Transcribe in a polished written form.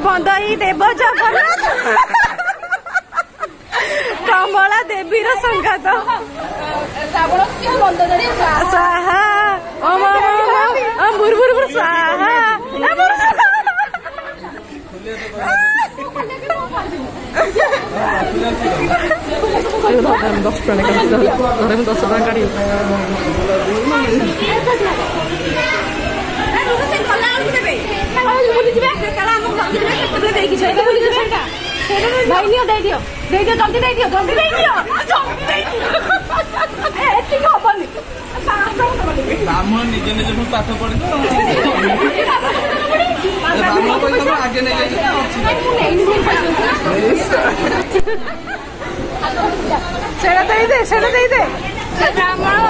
बंद देव जगन्नाथ कमला देवी संघात स्वाहा ओम बुरबुर स्वाहा 10 टन घरे 10 टଙ୍କା काढ़ी भाई नियो दे दियो जल्दी दे दियो हबनी ब्राह्मण निजे निजे पाठ पढ़े आगे दे ब्राह्मण